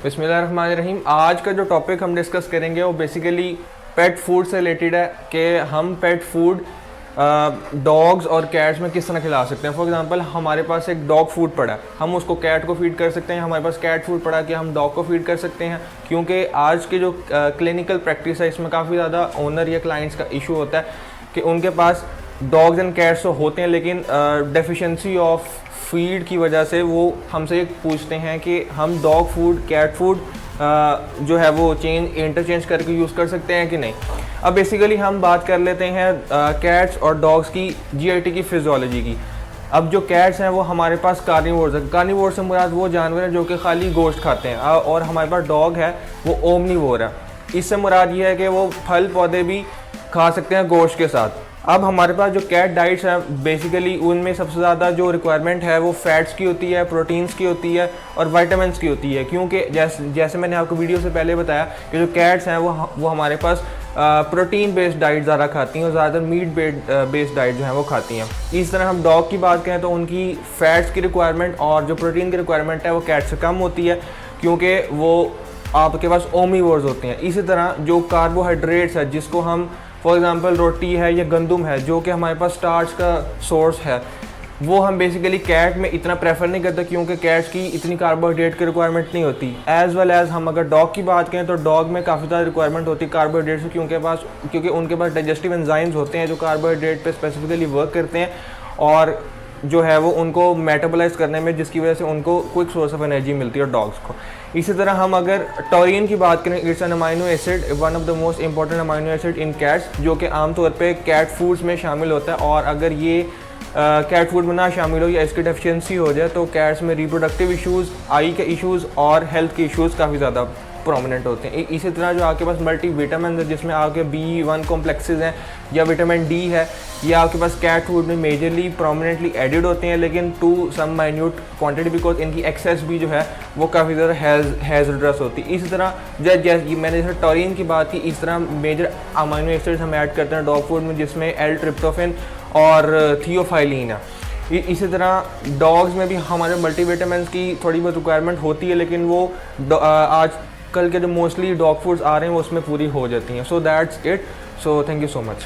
बिस्मिल्लाहिर्रहमानिर्रहीम। आज का जो टॉपिक हम डिस्कस करेंगे वो बेसिकली पेट फूड से रिलेटेड है कि हम पेट फूड डॉग्स और कैट्स में किस तरह खिला सकते हैं। फॉर एग्जांपल हमारे पास एक डॉग फूड पड़ा है, हम उसको कैट को फीड कर सकते हैं। हमारे पास कैट फूड पड़ा कि हम डॉग को फीड कर सकते हैं, क्योंकि आज के जो क्लिनिकल प्रैक्टिस है इसमें काफ़ी ज़्यादा ओनर या क्लाइंट्स का इशू होता है कि उनके पास डॉग्स एंड कैट्स तो होते हैं लेकिन डेफिशिएंसी ऑफ फीड की वजह से वो हमसे ये पूछते हैं कि हम डॉग फूड कैट फूड जो है वो इंटरचेंज करके यूज़ कर सकते हैं कि नहीं। अब बेसिकली हम बात कर लेते हैं कैट्स और डॉग्स की जीआईटी की फिजियोलॉजी की। अब जो कैट्स हैं वो हमारे पास कार्निवोर्स है। कार्निवोर से मुराद वो जानवर हैं जो कि खाली गोश्त खाते हैं, और हमारे पास डॉग है वो ओमनीवोर है। इससे मुराद ये है कि वो फल पौधे भी खा सकते हैं गोश्त के साथ। अब हमारे पास जो कैट डाइट्स हैं बेसिकली उनमें सबसे ज़्यादा जो रिक्वायरमेंट है वो फैट्स की होती है, प्रोटीन्स की होती है और विटामिन्स की होती है, क्योंकि जैसे मैंने आपको वीडियो से पहले बताया कि जो कैट्स हैं वो हमारे पास प्रोटीन बेस्ड डाइट ज़्यादा खाती हैं और ज़्यादातर मीट बेस्ड डाइट जो है वो खाती हैं। इस तरह हम डॉग की बात करें तो उनकी फैट्स की रिक्वायरमेंट और जो प्रोटीन की रिक्वायरमेंट है वो कैट से कम होती है, क्योंकि वो आपके पास ओमनीवोर्स होते हैं। इसी तरह जो कार्बोहाइड्रेट्स है जिसको हम फॉर एग्ज़ाम्पल रोटी है या गंदम है जो कि हमारे पास स्टार्च का सोर्स है, वो हम बेसिकली कैट में इतना प्रेफर नहीं करते, क्योंकि कैट्स की इतनी कार्बोहाइड्रेट की रिक्वायरमेंट नहीं होती। एज़ वेल एज़ हम अगर डॉग की बात करें तो डॉग में काफ़ी ज़्यादा रिक्वायरमेंट होती है कार्बोहाइड्रेट्स की, क्योंकि उनके पास डाइजेस्टिव एंजाइम्स होते हैं जो कार्बोहाइड्रेट पे स्पेसिफिकली वर्क करते हैं और जो है वो उनको मेटाबोलाइज करने में, जिसकी वजह से उनको क्विक सोर्स ऑफ एनर्जी मिलती है डॉग्स को। इसी तरह हम अगर टॉरिन की बात करें, it's an amino acid, one of the most important amino acid in cats, जो कि आमतौर पे कैट फूड्स में शामिल होता है। और अगर ये कैट फूड में ना शामिल हो या इसकी डेफिशिएंसी हो जाए तो कैट्स में रिप्रोडक्टिव इश्यूज़, आई के इश्यूज़ और हेल्थ के इश्यूज़ काफ़ी ज़्यादा प्रोमिनेंट होते हैं। इसी तरह जो आपके पास मल्टी विटामिन है जिसमें आपके B1 कॉम्प्लेक्सेस हैं या विटामिन D है, या आपके पास कैट फूड में मेजरली प्रोमिनेंटली एडिड होते हैं, लेकिन to some minute quantity, because इनकी एक्सेस भी जो है वो काफ़ी ज़्यादा हैज़र्डस होती है। इसी तरह जैसे मैंने जैसे टॉरिन की बात की, इस तरह मेजर अमाइनो एसिड्स हम ऐड करते हैं डॉग फूड में, जिसमें L-ट्रिप्टोफैन और थियोफाइलिन है। इसी तरह डॉग्स में भी हमारे मल्टीविटामिन्स की थोड़ी बहुत रिक्वायरमेंट होती है, लेकिन वो आज कल के जो मोस्टली डॉग फूड्स आ रहे हैं वो उसमें पूरी हो जाती हैं। So that's it. So thank you so much.